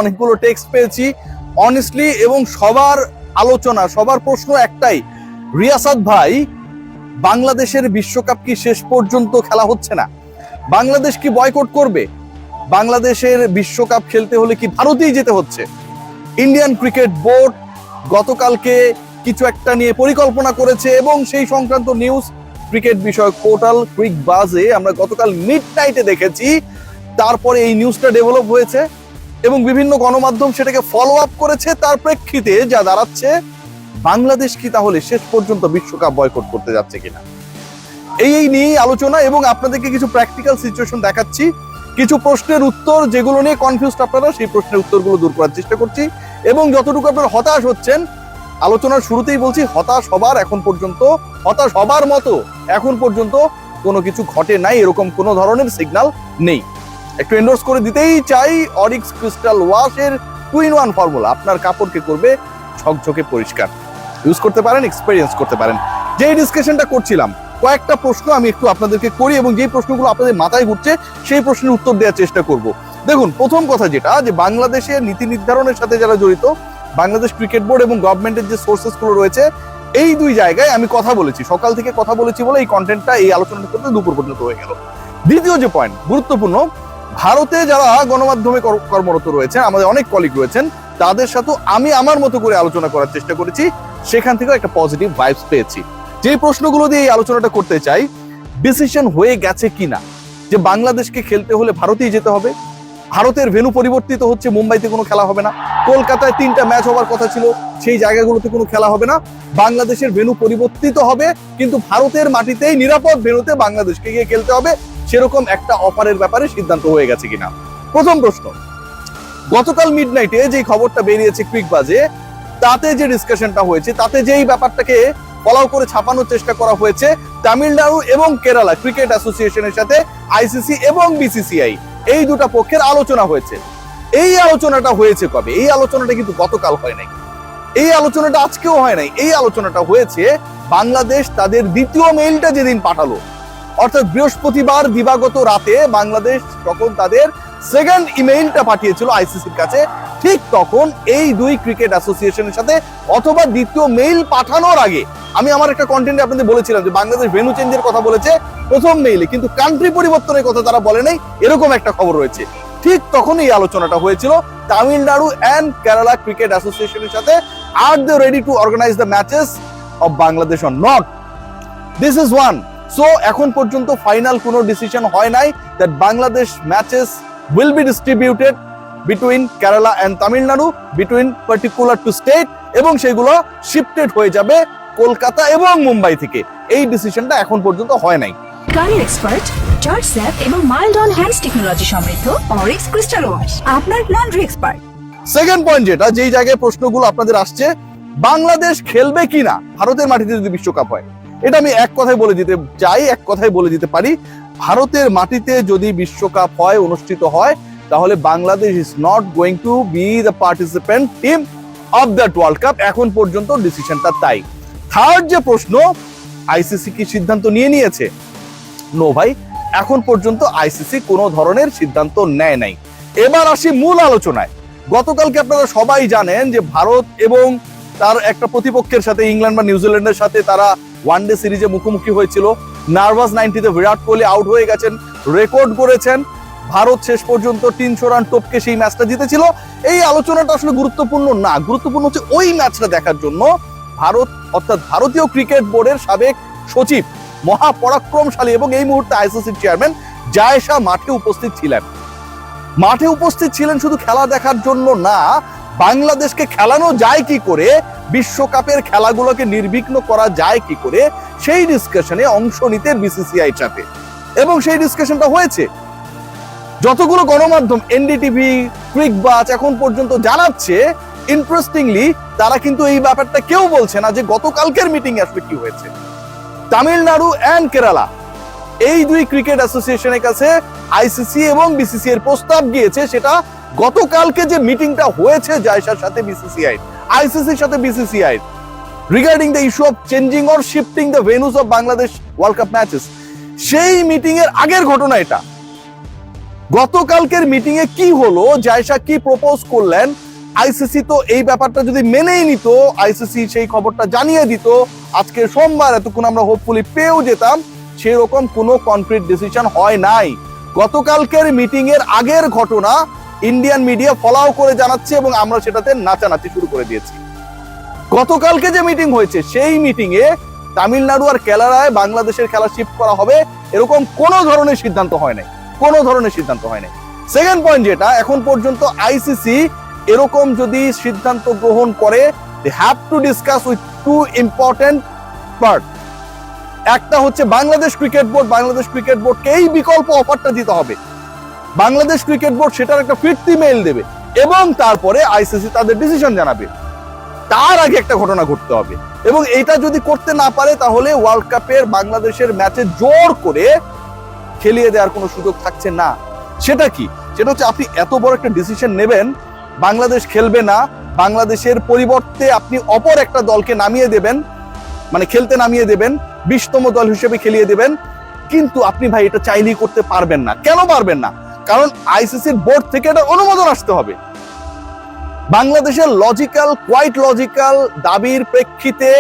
অনেকগুলো টেক্সট পেয়েছি অনেস্টলি, এবং সবার আলোচনা, সবার প্রশ্ন একটাই, রিয়াসাত ভাই, বাংলাদেশের বিশ্বকাপ কি শেষ পর্যন্ত খেলা হচ্ছে না? বাংলাদেশ কি বয়কট করবে? বাংলাদেশের বিশ্বকাপ খেলতে হলে কি ভারতেই যেতে হচ্ছে? ইন্ডিয়ান ক্রিকেট বোর্ড গতকালকে কিছু একটা নিয়ে পরিকল্পনা করেছে এবং সেই সংক্রান্ত নিউজ ক্রিকেট বিষয়ক পোর্টাল ক্রিক বাজে আমরা গতকাল মিডনাইটে দেখেছি। তারপরে এই নিউজটা ডেভেলপ হয়েছে এবং বিভিন্ন গণমাধ্যম সেটাকে ফলো আপ করেছে। তার প্রেক্ষিতে যা দাঁড়াচ্ছে, বাংলাদেশ কি তাহলে শেষ পর্যন্ত বিশ্বকাপ বয়কট করতে যাচ্ছে কিনা, এই নিয়ে আলোচনা, এবং আপনাদেরকে কিছু প্র্যাকটিক্যাল সিচুয়েশন দেখাচ্ছি, কিছু প্রশ্নের উত্তর যেগুলো নিয়ে কনফিউজড আপনারা, সেই প্রশ্নের উত্তরগুলো দূর করার চেষ্টা করছি। এবং যতটুকু আপনারা হতাশ হচ্ছেন, আলোচনার শুরুতেই বলছি, হতাশ হবার মতো এখন পর্যন্ত কোনো কিছু ঘটে নাই, এরকম কোনো ধরনের সিগন্যাল নেই। একটু এন্ডোর্স করে দিতেই চাই, অরিক্স ক্রিস্টাল ওয়াশের 2-in-1 ফর্মুলা আপনার কাপড়কে করবে ঝকঝকে পরিষ্কার। ইউজ করতে পারেন, এক্সপেরিয়েন্স করতে পারেন। যেই ডিসকাশনটা করছিলাম, কয়েকটা প্রশ্ন আমি একটু আপনাদেরকে করি এবং যেই প্রশ্নগুলো আপনাদের মাথায় ঘুরছে সেই প্রশ্নের উত্তর দেওয়ার চেষ্টা করব। দেখুন, প্রথম কথা যেটা, যে বাংলাদেশের নীতি নির্ধারণের সাথে যারা জড়িত, বাংলাদেশ ক্রিকেট বোর্ড এবং গভর্নমেন্টের যে সোর্সেস গুলো রয়েছে, এই দুই জায়গায় আমি কথা বলেছি, সকাল থেকে কথা বলেছি বলে এই কন্টেন্টটা, এই আলোচনাটা করতে দুপুর পর্যন্ত হয়ে গেল। দ্বিতীয় যে পয়েন্ট গুরুত্বপূর্ণ, ভারতে যারা গণমাধ্যমে কর্মরত রয়েছেন, আমাদের অনেক কলিগ রয়েছেন, তাদের সাথে আমি আমার মতো করে আলোচনা করার চেষ্টা করেছি, সেখান থেকেও একটা পজিটিভ ভাইবস পেয়েছি। যে প্রশ্নগুলো দিয়ে এই আলোচনাটা করতে চাই, ডিসিশন হয়ে গেছে কিনা যে বাংলাদেশকে খেলতে হলে ভারতেই যেতে হবে, ভারতের ভেন্যু পরিবর্তিত হচ্ছে, মুম্বাইতে কোনো খেলা হবে না, কলকাতায় 3টা ম্যাচ হবার কথা ছিল, সেই জায়গাগুলোতে কোনো খেলা হবে না, বাংলাদেশের ভেন্যু পরিবর্তিত হবে, কিন্তু ভারতের মাটিতেই নিরাপদ ভেন্যুতে বাংলাদেশকে গিয়ে খেলতে হবে, সেরকম একটা অফারের ব্যাপারে সিদ্ধান্ত হয়ে গেছে কিনা। প্রথম প্রশ্ন, গতকাল মিডনাইটে যে খবরটা বেরিয়েছে ক্রিক বাজে, তাতে যে ডিসকাশনটা হয়েছে, তাতে যেই ব্যাপারটাকে ফলো করে ছাপানোর চেষ্টা করা হয়েছে, তামিলনাড়ু এবং কেরালা ক্রিকেট অ্যাসোসিয়েশনের সাথে আইসিসি এবং বিসিসিআই এই দুটো পক্ষের আলোচনা হয়েছে। এই আলোচনাটা হয়েছে কবে? এই আলোচনাটা কিন্তু গতকাল হয় নাই, এই আলোচনাটা আজকেও হয় নাই, এই আলোচনাটা হয়েছে বাংলাদেশ তাদের দ্বিতীয় মেইলটা যেদিন পাঠালো, অর্থাৎ বৃহস্পতিবার দিবাগত রাতে বাংলাদেশ যখন তাদের সেকেন্ড ইমেইলটা পাঠিয়েছিল আইসিসির কাছে, ঠিক তখন এই দুই ক্রিকেট অ্যাসোসিয়েশনের সাথে, অথবা দ্বিতীয় মেইল পাঠানোর আগে, আমি আমার একটা কন্টেন্টে আপনাদের বলেছিলাম যে বাংলাদেশ ভেন্যু চেঞ্জের কথা বলেছে প্রথম মেইলে, কিন্তু কান্ট্রি পরিবর্তনের কথা তারা বলে নাই, এরকম একটা খবর রয়েছে। ঠিক তখন এই আলোচনাটা হয়েছিল তামিলনাড়ু এন্ড কেরালা ক্রিকেট অ্যাসোসিয়েশনের সাথে, are they ready to organize the matches of Bangladesh or not, this is one. So এখন পর্যন্ত ফাইনাল কোনো ডিসিশন হয় নাই that Bangladesh matches will be distributed between Kerala and Tamil Nadu, between particular to state, এবং সেগুলো shifted হয়ে যাবে কলকাতা এবং মুম্বাই থেকে। এই ডিসিশনটা এখন পর্যন্ত হয় নাই। গাড়ির এক্সপার্ট, জর্জ স্যাপ এবং মাইল্ড অন হ্যান্ডস টেকনোলজি সমৃদ্ধ অরিক্স ক্রিস্টাল ওয়াশ আপনার লন্ড্রি এক্সপার্ট। সেকেন্ড পয়েন্ট যেটা, যেই জায়গায় প্রশ্নগুলো আপনাদের আসছে, বাংলাদেশ খেলবে কিনা ভারতের মাটিতে যদি বিশ্বকাপ হয়, এটা আমি এক কথায় বলে দিতে চাই, এক কথায় বলে দিতে পারি, ভারতের মাটিতে যদি বিশ্বকাপ হয়, অনুষ্ঠিত হয়, তাহলে Bangladesh is not going to B the participant team of that world cup. এখন পর্যন্ত ডিসিশনটা তাই। থার্ড যে প্রশ্ন, আইসিসি কি সিদ্ধান্ত নিয়েছে? নো ভাই, এখন পর্যন্ত আইসিসি কোনো ধরনের সিদ্ধান্ত নেয় নাই। এবার আসি মূল আলোচনায়। গতকালকে আপনারা সবাই জানেন যে ভারত এবং তার একটা প্রতিপক্ষের সাথে, ইংল্যান্ড বা নিউজিল্যান্ডের সাথে, তারা ওয়ানডে সিরিজে মুখোমুখি হয়েছিল। নার্ভাস 90-তে বিরাট কোহলি আউট হয়ে গেছেন, রেকর্ড করেছেন। ভারত শেষ পর্যন্ত 300 রান টপকে সেই ম্যাচটা জিতেছিল। এই আলোচনাটা আসলে গুরুত্বপূর্ণ না, গুরুত্বপূর্ণ হচ্ছে ওই ম্যাচটা দেখার জন্য ভারত, অর্থাৎ ভারতীয় ক্রিকেট বোর্ডের সাবেক সচিব, মহাপরাক্রমশালী এবং এই মুহূর্তে আইসিসির চেয়ারম্যান জায়েশা মাঠে উপস্থিত ছিলেন। মাঠে উপস্থিত ছিলেন শুধু খেলা দেখার জন্য না, বাংলাদেশকে খেলানো যায় কি করে, বিশ্বকাপের খেলাগুলোকে নির্বিঘ্ন করা যায় কি করে, সেই ডিসকাশনে অংশ নিতে বিসিসিআই সাথে, এবং সেই ডিসকাশনটা হয়েছে। যতগুলো গণমাধ্যম, এনডিটিভি, ক্রিক বাজ এখন পর্যন্ত জানাচ্ছে, ইন্টারেস্টিংলি তারা কিন্তু এই ব্যাপারটা কেউ বলছে না যে গতকালকের মিটিং আসলে কি হয়েছে। তামিলনাড়ু এন্ড কেরালা এই দুই ক্রিকেট অ্যাসোসিয়েশনের কাছে আইসিসি এবং বিসিসি এর প্রস্তাব গিয়েছে, সেটা গতকালকে যে মিটিংটা হয়েছে জায়সার সাথে বিসিসিআই, আইসিসির সাথে BCCI, regarding the issue of changing or shifting the venues of Bangladesh world cup matches, সেই মিটিং এর আগের ঘটনা এটা। গতকালকের মিটিং এ কি হলো, জায়সা কি প্রপোজ করলেন, আইসিসি তো এই ব্যাপারটা যদি মেনেই নিত, আইসিসি সেই খবরটা জানিয়ে দিত, আজকে সোমবার এতক্ষণ আমরা হোপফুলি পেয়েও যেতাম, সেরকম কোনো কনক্রিট ডিসিশন হয় নাই। গতকালকের মিটিং এর আগের ঘটনা ইন্ডিয়ান মিডিয়া ফলাও করে জানাচ্ছে এবং আমরা সেটাতে নাচানাচি শুরু করে দিয়েছি। গতকালকে যে মিটিং হয়েছে সেই মিটিং এ তামিলনাড়ু আর কেরালায় বাংলাদেশের খেলা শিফট করা হবে এরকম কোনো ধরনের সিদ্ধান্ত হয় নাই, কোনো ধরনের সিদ্ধান্ত হয় নাই। সেকেন্ড পয়েন্ট যেটা, এখন পর্যন্ত আইসিসি এরকম যদি সিদ্ধান্ত গ্রহণ করে, they have to discuss with two important part. একটা হচ্ছে Bangladesh cricket board, Bangladesh cricket বোর্ডকে এই বিকল্প অফারটা দিতে হবে, বাংলাদেশ ক্রিকেট বোর্ড সেটার একটা ফিরতি মেইল দেবে এবং তারপরে আইসিসি তাদের ডিসিশন জানাবে। তার আগে একটা ঘটনা ঘটতে হবে এবং এটা যদি করতে না পারে তাহলে ওয়ার্ল্ড কাপের বাংলাদেশের ম্যাচে জোর করে খেলিয়ে দেওয়ার কোনো সুযোগ থাকছে না। সেটা কি? সেটা হচ্ছে আপনি এত বড় একটা ডিসিশন নেবেন, বাংলাদেশ খেলবে না, বাংলাদেশের পরিবর্তে আপনি অপর একটা দলকে নামিয়ে দেবেন, মানে খেলতে নামিয়ে দেবেন, 20তম দল হিসেবে খেলিয়ে দেবেন, কিন্তু আপনি ভাই এটা চাইলেই করতে পারবেন না। কেন পারবেন না? কারণ আইসিসির বোর্ড থেকে এটা অনুমোদন আসতে হবে। বাংলাদেশের কোয়াইট লজিক্যাল দাবির প্রেক্ষিতে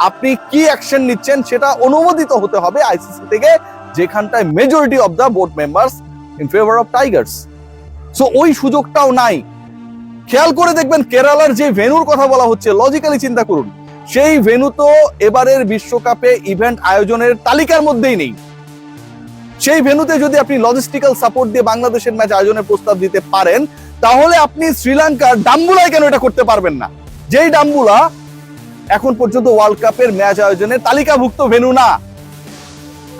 আপনি কি অ্যাকশন নিচ্ছেন সেটা অনুমোদিত হতে হবে আইসিসি থেকে, যেখানটায় majority of the board members in favour of Tigers. So ওই সুযোগটাও নাই। খেয়াল করে দেখবেন কেরালার যে ভেন্যুর কথা বলা হচ্ছে, লজিক্যালি চিন্তা করুন, সেই ভেন্যু তো এবারের বিশ্বকাপে ইভেন্ট আয়োজনের তালিকার মধ্যেই নেই। সেই ভেন্যুতে যদি আপনি লজিস্টিক্যাল সাপোর্ট দিয়ে বাংলাদেশের ম্যাচ আয়োজনের প্রস্তাব দিতে পারেন, তাহলে আপনি শ্রীলঙ্কার ডাম্বুলায় কেন এটা করতে পারবেন না? যেই ডাম্বুলা এখন পর্যন্ত ওয়ার্ল্ড কাপের ম্যাচ আয়োজনের তালিকাভুক্ত ভেন্যু না।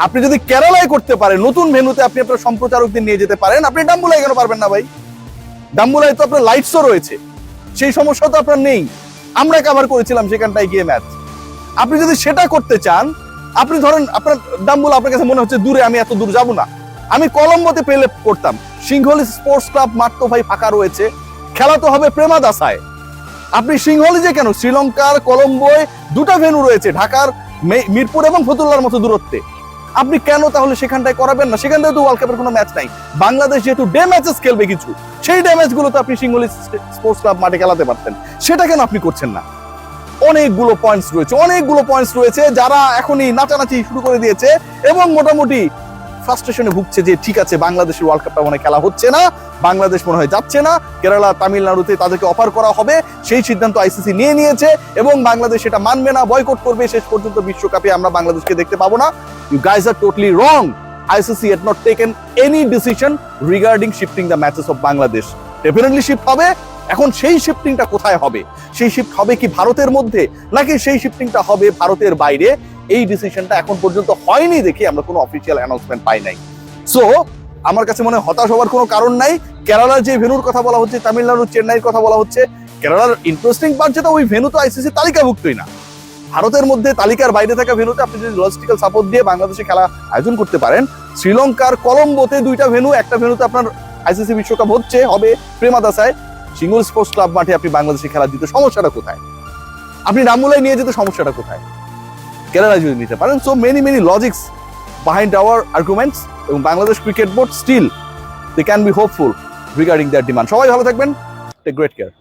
আপনি যদি কেরালায় করতে পারেন, নতুন ভেন্যুতে আপনি আপনার সম্প্রচারকদের নিয়ে যেতে পারেন, আপনি ডাম্বুলায় কেন পারবেন না ভাই? ডাম্বুলায় তো আপনার লাইটসও রয়েছে, সেই সমস্যা তো আপনার নেই। আমরা কভার করেছিলাম সেখানটায় গিয়ে ম্যাচ। আপনি যদি সেটা করতে চান, আপনি ধরেন আপনার ডাম্বুলা আপনার কাছে মনে হচ্ছে দূরে, আমি এত দূর যাব না, আমি কলম্বোতে প্লে করতাম, সিংহলি স্পোর্টস ক্লাব মাঠ তো ভাই ফাঁকা রয়েছে, খেলা তো হবে প্রেমাদাসায়। আপনি সিংহলি যে কেন, শ্রীলঙ্কার কলম্বোয় দুটো ভেন্যু রয়েছে, ঢাকার মিরপুর এবং ফতুল্লার মতো দূরত্বে, আপনি কেন তাহলে সেখানটায় করাবেন না? সেখানটায় তো ওয়ার্ল্ড কাপের কোনো ম্যাচ নাই। বাংলাদেশ যেহেতু ডে ম্যাচেস খেলবে কিছু, সেই ডে ম্যাচগুলো তো আপনি সিংহলি স্পোর্টস ক্লাব মাঠে খেলাতে পারতেন, সেটা কেন আপনি করছেন না? অনেকগুলো পয়েন্টস রয়েছে যারা এখনই নাচানাচি শুরু করে দিয়েছে এবং মোটামুটি ফ্রাস্ট্রেশনে ভুগছে যে ঠিক আছে, বাংলাদেশের ওয়ার্ল্ড কাপটা মনে খেলা হচ্ছে না, বাংলাদেশ মনে হয় যাচ্ছে না, কেরালা তামিলনাড়ুতে তাদেরকে অফার করা হবে, সেই সিদ্ধান্ত আইসিসি নিয়ে নিয়েছে এবং বাংলাদেশ সেটা মানবে না, বয়কট করবে, শেষ পর্যন্ত বিশ্বকাপে আমরা বাংলাদেশকে দেখতে পাবো না। You guys are totally wrong. ICC had not taken any decision regarding shifting the matches of Bangladesh. Definitely shift হবে। এখন সেই শিফটিংটা কোথায় হবে? সেই শিফট হবে কি ভারতের মধ্যে, নাকি সেই শিফটিংটা হবে ভারতের বাইরে? এই ডিসিশনটা এখন পর্যন্ত হয়নি দেখে আমরা কোনো অফিসিয়াল অ্যানাউন্সমেন্ট পাই নাই। সো আমার কাছে মনে হয় হতাশ হওয়ার কোনো কারণ নাই। কেরালার যে ভেন্যুর কথা বলা হচ্ছে, তামিলনাড়ু চেন্নাইয়ের কথা বলা হচ্ছে, কেরালার ইন্টারেস্টিং পার্ট যেটা, ওই ভেন্যু তো আইসিসি তালিকাভুক্তই না। ভারতের মধ্যে তালিকার বাইরে থাকা ভেন্যুতে আপনি যদি লজিস্টিক্যাল সাপোর্ট দিয়ে বাংলাদেশে খেলা আয়োজন করতে পারেন, শ্রীলঙ্কার কলম্বোতে দুইটা ভেন্যু, একটা ভেন্যুতে আপনার আইসিসি বিশ্বকাপ হবে প্রেমাদাসায়, সিঙ্গল স্পোর্টস ক্লাব মাঠে আপনি বাংলাদেশে খেলা দিতে সমস্যাটা কোথায়? আপনি ডাম্বুলায় নিয়ে যেতে সমস্যাটা কোথায়? কেরালায় যদি নিতে পারেন। So many logics behind our arguments এবং Bangladesh cricket board still they can be hopeful regarding their demand. সবাই ভালো থাকবেন, টেক গ্রেট কেয়ার।